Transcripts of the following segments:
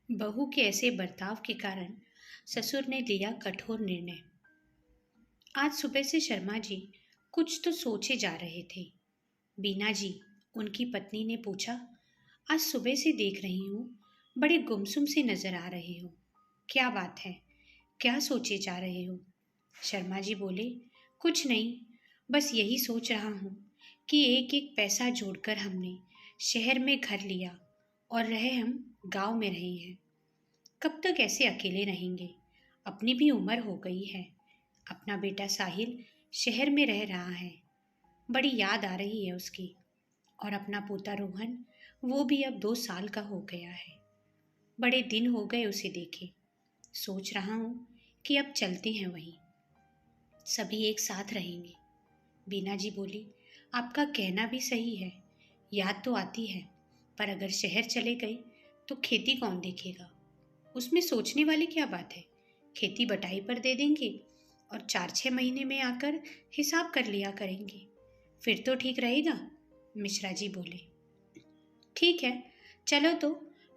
बहू के ऐसे बर्ताव के कारण ससुर ने लिया कठोर निर्णय। आज सुबह से शर्मा जी कुछ तो सोचे जा रहे थे। बीना जी, उनकी पत्नी ने पूछा, आज सुबह से देख रही हूँ, बड़े गुमसुम से नजर आ रहे हो। क्या बात है? क्या सोचे जा रहे हो? शर्मा जी बोले, कुछ नहीं, बस यही सोच रहा हूँ कि एक एक पैसा जोड़कर हमने शहर में घर लिया और रहे हम गांव में रहे हैं। कब तक ऐसे अकेले रहेंगे? अपनी भी उम्र हो गई है। अपना बेटा साहिल शहर में रह रहा है, बड़ी याद आ रही है उसकी। और अपना पोता रोहन, वो भी अब 2 साल का हो गया है। बड़े दिन हो गए उसे देखे। सोच रहा हूँ कि अब चलते हैं वहीं, सभी एक साथ रहेंगे। बीना जी बोली, आपका कहना भी सही है। याद तो आती है, पर अगर शहर चले गए तो खेती कौन देखेगा? उसमें सोचने वाली क्या बात है? खेती बटाई पर दे देंगे और 4-6 महीने में आकर हिसाब कर लिया करेंगे। फिर तो ठीक रहेगा। मिश्रा जी बोले, ठीक है, चलो तो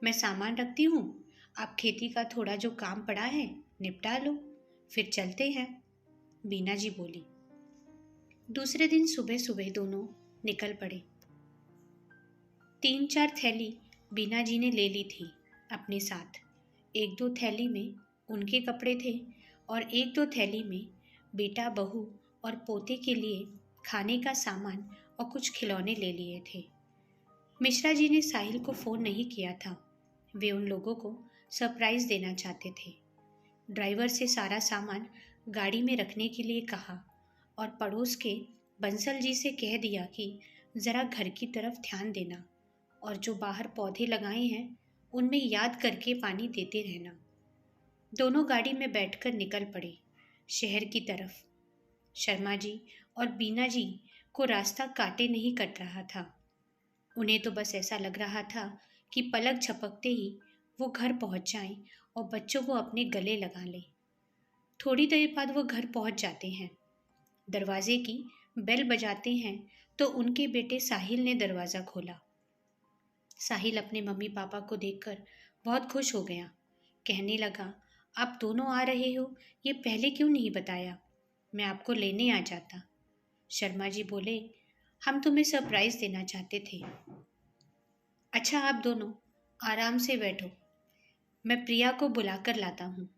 मैं सामान रखती हूँ। आप खेती का थोड़ा जो काम पड़ा है निपटा लो, फिर चलते हैं। बीना जी बोली। दूसरे दिन सुबह सुबह दोनों निकल पड़े। 3-4 थैली बीना जी ने ले ली थी अपने साथ। 1-2 थैली में उनके कपड़े थे और 1-2 थैली में बेटा बहू और पोते के लिए खाने का सामान और कुछ खिलौने ले लिए थे। मिश्रा जी ने साहिल को फ़ोन नहीं किया था। वे उन लोगों को सरप्राइज़ देना चाहते थे। ड्राइवर से सारा सामान गाड़ी में रखने के लिए कहा और पड़ोस के बंसल जी से कह दिया कि ज़रा घर की तरफ ध्यान देना और जो बाहर पौधे लगाए हैं उनमें याद करके पानी देते रहना। दोनों गाड़ी में बैठकर निकल पड़े शहर की तरफ। शर्मा जी और बीना जी को रास्ता काटे नहीं कट रहा था। उन्हें तो बस ऐसा लग रहा था कि पलक झपकते ही वो घर पहुंच जाएं और बच्चों को अपने गले लगा लें। थोड़ी देर बाद वो घर पहुंच जाते हैं। दरवाजे की बेल बजाते हैं तो उनके बेटे साहिल ने दरवाज़ा खोला। साहिल अपने मम्मी पापा को देखकर बहुत खुश हो गया। कहने लगा, आप दोनों आ रहे हो, ये पहले क्यों नहीं बताया? मैं आपको लेने आ जाता। शर्मा जी बोले, हम तुम्हें सरप्राइज़ देना चाहते थे। अच्छा, आप दोनों आराम से बैठो, मैं प्रिया को बुलाकर लाता हूँ।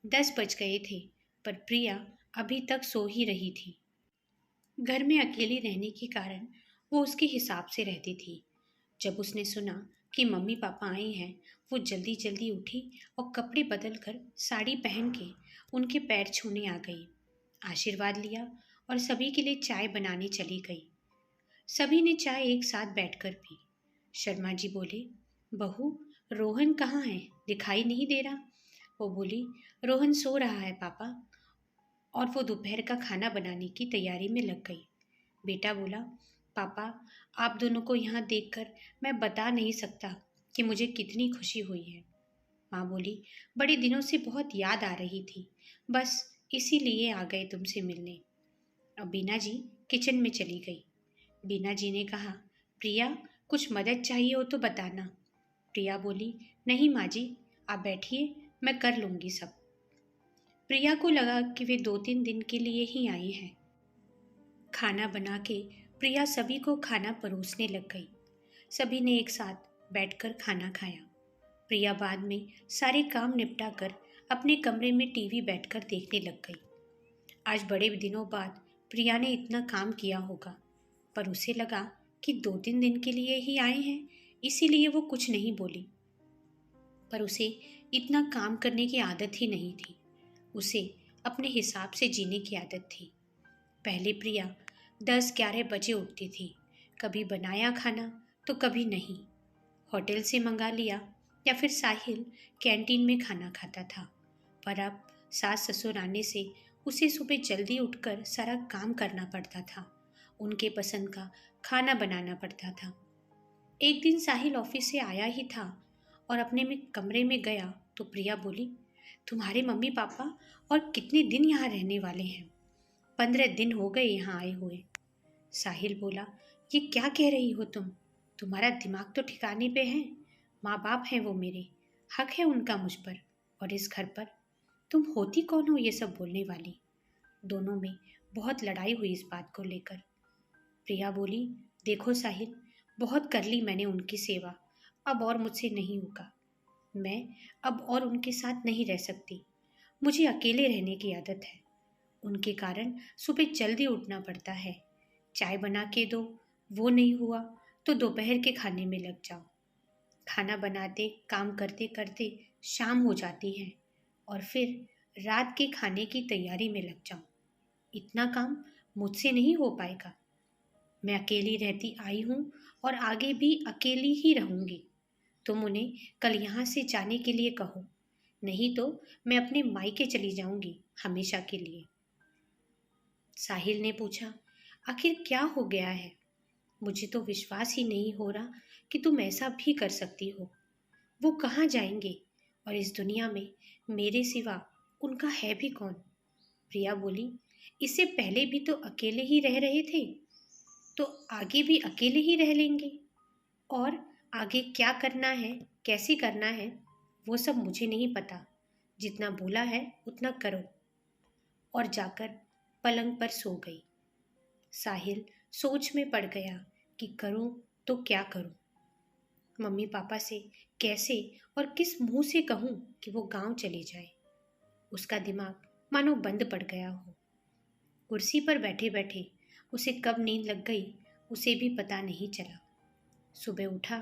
10 बज गए थे, पर प्रिया अभी तक सो ही रही थी। घर में अकेली रहने के कारण वो उसके हिसाब से रहती थी। जब उसने सुना कि मम्मी पापा आए हैं, वो जल्दी जल्दी उठी और कपड़े बदल कर साड़ी पहन के उनके पैर छूने आ गई। आशीर्वाद लिया और सभी के लिए चाय बनाने चली गई। सभी ने चाय एक साथ बैठकर पी। शर्मा जी बोले, बहू, रोहन कहाँ है? दिखाई नहीं दे रहा। वो बोली, रोहन सो रहा है पापा। और वो दोपहर का खाना बनाने की तैयारी में लग गई। बेटा बोला, पापा, आप दोनों को यहाँ देखकर मैं बता नहीं सकता कि मुझे कितनी खुशी हुई है। माँ बोली, बड़े दिनों से बहुत याद आ रही थी, बस इसीलिए आ गए तुमसे मिलने। अब बीना जी किचन में चली गई। बीना जी ने कहा, प्रिया, कुछ मदद चाहिए हो तो बताना। प्रिया बोली, नहीं माँ जी, आप बैठिए, मैं कर लूँगी सब। प्रिया को लगा कि वे 2-3 दिन के लिए ही आई हैं। खाना बना के प्रिया सभी को खाना परोसने लग गई। सभी ने एक साथ बैठकर खाना खाया। प्रिया बाद में सारे काम निपटा कर अपने कमरे में टीवी बैठकर देखने लग गई। आज बड़े दिनों बाद प्रिया ने इतना काम किया होगा, पर उसे लगा कि 2-3 दिन के लिए ही आए हैं, इसीलिए वो कुछ नहीं बोली। पर उसे इतना काम करने की आदत ही नहीं थी। उसे अपने हिसाब से जीने की आदत थी। पहले प्रिया 10-11 बजे उठती थी। कभी बनाया खाना तो कभी नहीं। होटल से मंगा लिया या फिर साहिल कैंटीन में खाना खाता था। पर अब सास ससुर आने से उसे सुबह जल्दी उठकर सारा काम करना पड़ता था। उनके पसंद का खाना बनाना पड़ता था। एक दिन साहिल ऑफिस से आया ही था और अपने में कमरे में गया तो प्रिया बोली, तुम्हारे मम्मी पापा और कितने दिन यहाँ रहने वाले हैं? 15 दिन हो गए यहाँ आए हुए। साहिल बोला, ये क्या कह रही हो तुम? तुम्हारा दिमाग तो ठिकाने पे है। माँ बाप हैं वो मेरे, हक है उनका मुझ पर और इस घर पर। तुम होती कौन हो ये सब बोलने वाली? दोनों में बहुत लड़ाई हुई इस बात को लेकर। प्रिया बोली, देखो साहिल, बहुत कर ली मैंने उनकी सेवा, अब और मुझसे नहीं होगा। मैं अब और उनके साथ नहीं रह सकती। मुझे अकेले रहने की आदत है। उनके कारण सुबह जल्दी उठना पड़ता है। चाय बना के दो, वो नहीं हुआ तो दोपहर के खाने में लग जाओ। खाना बनाते काम करते करते शाम हो जाती है और फिर रात के खाने की तैयारी में लग जाऊं। इतना काम मुझसे नहीं हो पाएगा। मैं अकेली रहती आई हूँ और आगे भी अकेली ही रहूंगी। तुम उन्हें कल यहाँ से जाने के लिए कहो, नहीं तो मैं अपने मायके चली जाऊंगी हमेशा के लिए। साहिल ने पूछा, आखिर क्या हो गया है? मुझे तो विश्वास ही नहीं हो रहा कि तुम ऐसा भी कर सकती हो। वो कहाँ जाएंगे और इस दुनिया में मेरे सिवा उनका है भी कौन? प्रिया बोली, इससे पहले भी तो अकेले ही रह रहे थे, तो आगे भी अकेले ही रह लेंगे। और आगे क्या करना है, कैसे करना है, वो सब मुझे नहीं पता। जितना बोला है उतना करो। और जाकर पलंग पर सो गई। साहिल सोच में पड़ गया कि करूं तो क्या करूं। मम्मी पापा से कैसे और किस मुंह से कहूं कि वो गांव चले जाए। उसका दिमाग मानो बंद पड़ गया हो। कुर्सी पर बैठे बैठे उसे कब नींद लग गई उसे भी पता नहीं चला। सुबह उठा,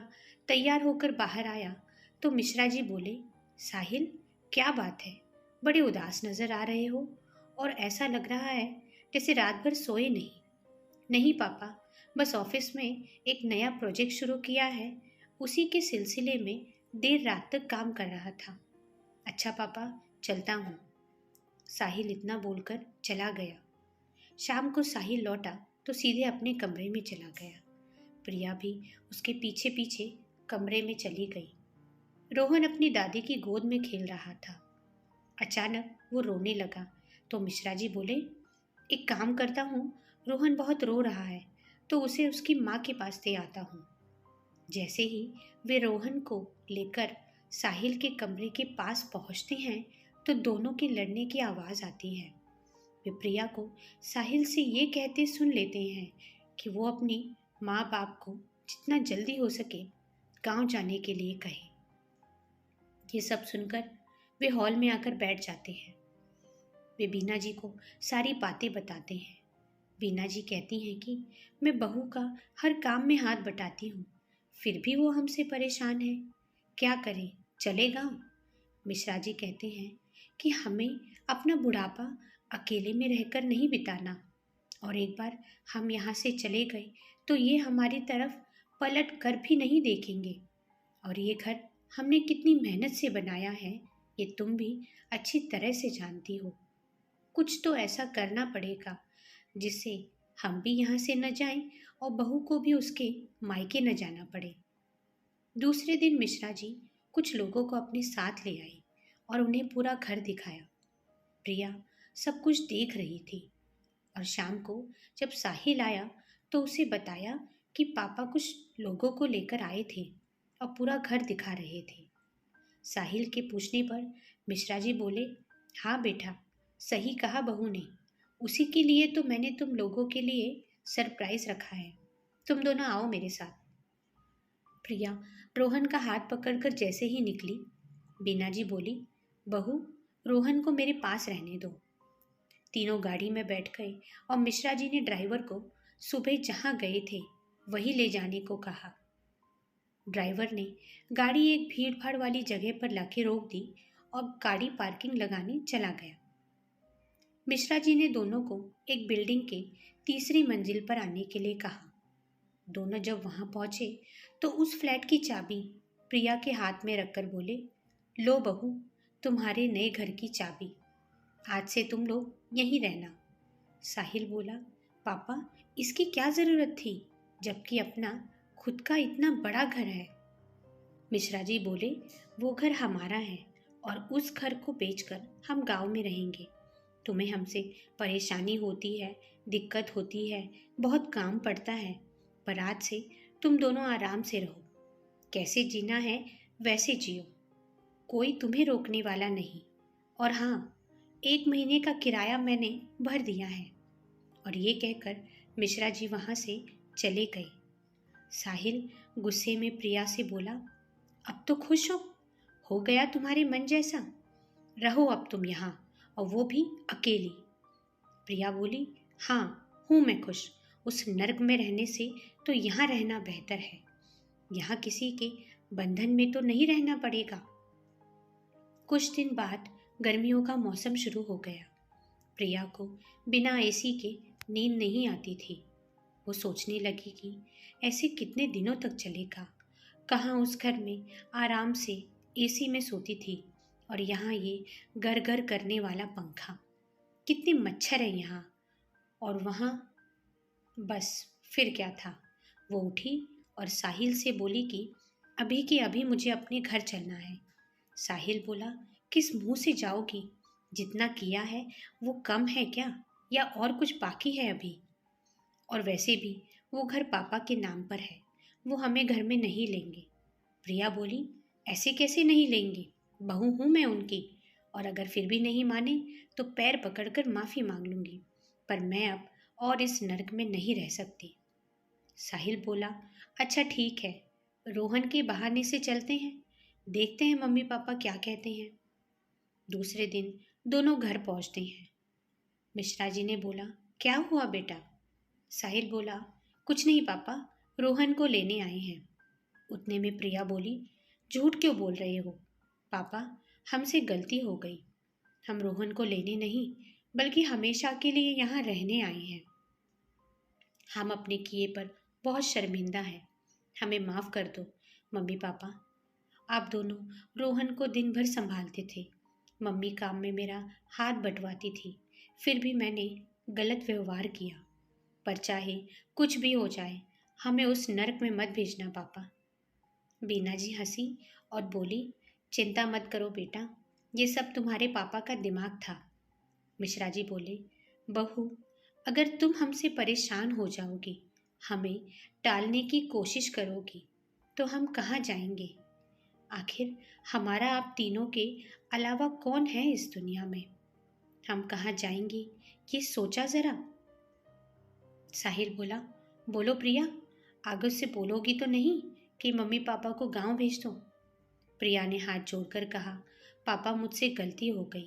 तैयार होकर बाहर आया तो मिश्रा जी बोले, साहिल क्या बात है, बड़े उदास नजर आ रहे हो और ऐसा लग रहा है जैसे रात भर सोए नहीं। नहीं पापा, बस ऑफिस में एक नया प्रोजेक्ट शुरू किया है, उसी के सिलसिले में देर रात तक काम कर रहा था। अच्छा पापा, चलता हूँ। साहिल इतना बोलकर चला गया। शाम को साहिल लौटा तो सीधे अपने कमरे में चला गया। प्रिया भी उसके पीछे पीछे कमरे में चली गई। रोहन अपनी दादी की गोद में खेल रहा था। अचानक वो रोने लगा तो मिश्रा जी बोले, एक काम करता हूँ, रोहन बहुत रो रहा है तो उसे उसकी माँ के पास ले आता हूँ। जैसे ही वे रोहन को लेकर साहिल के कमरे के पास पहुँचते हैं तो दोनों के लड़ने की आवाज़ आती है। वे प्रिया को साहिल से ये कहते सुन लेते हैं कि वो अपनी माँ बाप को जितना जल्दी हो सके गांव जाने के लिए कहे। ये सब सुनकर वे हॉल में आकर बैठ जाते हैं। वे बीना जी को सारी बातें बताते हैं। बीना जी कहती हैं कि मैं बहू का हर काम में हाथ बटाती हूँ, फिर भी वो हमसे परेशान है। क्या करें, चले गाँव? मिश्रा जी कहते हैं कि हमें अपना बुढ़ापा अकेले में रहकर नहीं बिताना, और एक बार हम यहाँ से चले गए तो ये हमारी तरफ पलट कर भी नहीं देखेंगे। और ये घर हमने कितनी मेहनत से बनाया है ये तुम भी अच्छी तरह से जानती हो। कुछ तो ऐसा करना पड़ेगा जिससे हम भी यहाँ से न जाएं और बहू को भी उसके मायके न जाना पड़े। दूसरे दिन मिश्रा जी कुछ लोगों को अपने साथ ले आई और उन्हें पूरा घर दिखाया। प्रिया सब कुछ देख रही थी और शाम को जब साहिल आया तो उसे बताया कि पापा कुछ लोगों को लेकर आए थे और पूरा घर दिखा रहे थे। साहिल के पूछने पर मिश्रा जी बोले, हाँ बेटा, सही कहा बहू ने, उसी के लिए तो मैंने तुम लोगों के लिए सरप्राइज रखा है। तुम दोनों आओ मेरे साथ। प्रिया रोहन का हाथ पकड़कर जैसे ही निकली, बीना जी बोली, बहू रोहन को मेरे पास रहने दो। तीनों गाड़ी में बैठ गए और मिश्रा जी ने ड्राइवर को सुबह जहाँ गए थे वहीं ले जाने को कहा। ड्राइवर ने गाड़ी एक भीड़ भाड़ वाली जगह पर लाके रोक दी और गाड़ी पार्किंग लगाने चला गया। मिश्रा जी ने दोनों को एक बिल्डिंग के तीसरी मंजिल पर आने के लिए कहा। दोनों जब वहां पहुंचे तो उस फ्लैट की चाबी प्रिया के हाथ में रखकर बोले, लो बहू, तुम्हारे नए घर की चाबी, आज से तुम लोग यहीं रहना। साहिल बोला, पापा इसकी क्या ज़रूरत थी जबकि अपना खुद का इतना बड़ा घर है। मिश्रा जी बोले, वो घर हमारा है और उस घर को बेचकर हम गांव में रहेंगे। तुम्हें हमसे परेशानी होती है, दिक्कत होती है, बहुत काम पड़ता है, पर आज से तुम दोनों आराम से रहो। कैसे जीना है वैसे जियो। कोई तुम्हें रोकने वाला नहीं। और हाँ, 1 महीने का किराया मैंने भर दिया है। और ये कहकर मिश्रा जी वहाँ से चले गए। साहिल गुस्से में प्रिया से बोला, अब तो खुश हो गया तुम्हारे मन जैसा। रहो अब तुम यहाँ, और वो भी अकेली। प्रिया बोली, हाँ हूँ मैं खुश। उस नर्क में रहने से तो यहाँ रहना बेहतर है। यहाँ किसी के बंधन में तो नहीं रहना पड़ेगा। कुछ दिन बाद गर्मियों का मौसम शुरू हो गया। प्रिया को बिना एसी के नींद नहीं आती थी। वो सोचने लगी कि ऐसे कितने दिनों तक चलेगा। कहाँ उस घर में आराम से एसी में सोती थी, और यहाँ ये गर गर करने वाला पंखा। कितने मच्छर है यहाँ, और वहाँ बस फिर क्या था। वो उठी और साहिल से बोली कि अभी के अभी मुझे अपने घर चलना है। साहिल बोला, किस मुंह से जाओगी? जितना किया है वो कम है क्या, या और कुछ बाकी है अभी? और वैसे भी वो घर पापा के नाम पर है, वो हमें घर में नहीं लेंगे। प्रिया बोली, ऐसे कैसे नहीं लेंगे? बहू हूँ मैं उनकी, और अगर फिर भी नहीं माने तो पैर पकड़कर माफ़ी मांग लूँगी। पर मैं अब और इस नरक में नहीं रह सकती। साहिल बोला, अच्छा ठीक है, रोहन के बहाने से चलते हैं, देखते हैं मम्मी पापा क्या कहते हैं। दूसरे दिन दोनों घर पहुंचते हैं। मिश्रा जी ने बोला, क्या हुआ बेटा? साहिल बोला, कुछ नहीं पापा, रोहन को लेने आए हैं। उतने में प्रिया बोली, झूठ क्यों बोल रहे हो पापा? हमसे गलती हो गई। हम रोहन को लेने नहीं बल्कि हमेशा के लिए यहाँ रहने आए हैं। हम अपने किए पर बहुत शर्मिंदा हैं। हमें माफ़ कर दो मम्मी पापा। आप दोनों रोहन को दिन भर संभालते थे। मम्मी काम में मेरा हाथ बंटवाती थी, फिर भी मैंने गलत व्यवहार किया। पर चाहे कुछ भी हो जाए, हमें उस नरक में मत भेजना पापा। बीना जी हंसी और बोली, चिंता मत करो बेटा, ये सब तुम्हारे पापा का दिमाग था। मिश्रा जी बोले, बहू, अगर तुम हमसे परेशान हो जाओगी, हमें टालने की कोशिश करोगी, तो हम कहाँ जाएंगे? आखिर हमारा आप तीनों के अलावा कौन है इस दुनिया में? हम कहाँ जाएंगे ये सोचा जरा। साहिल बोला, बोलो प्रिया, आगे से बोलोगी तो नहीं कि मम्मी पापा को गांव भेज दो? प्रिया ने हाथ जोड़कर कहा, पापा मुझसे गलती हो गई,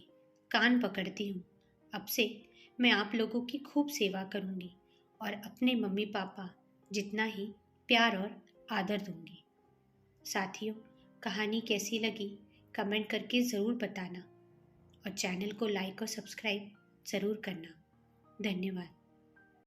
कान पकड़ती हूँ। अब से मैं आप लोगों की खूब सेवा करूँगी और अपने मम्मी पापा जितना ही प्यार और आदर दूंगी। साथियों, कहानी कैसी लगी कमेंट करके ज़रूर बताना, और चैनल को लाइक और सब्सक्राइब ज़रूर करना। धन्यवाद।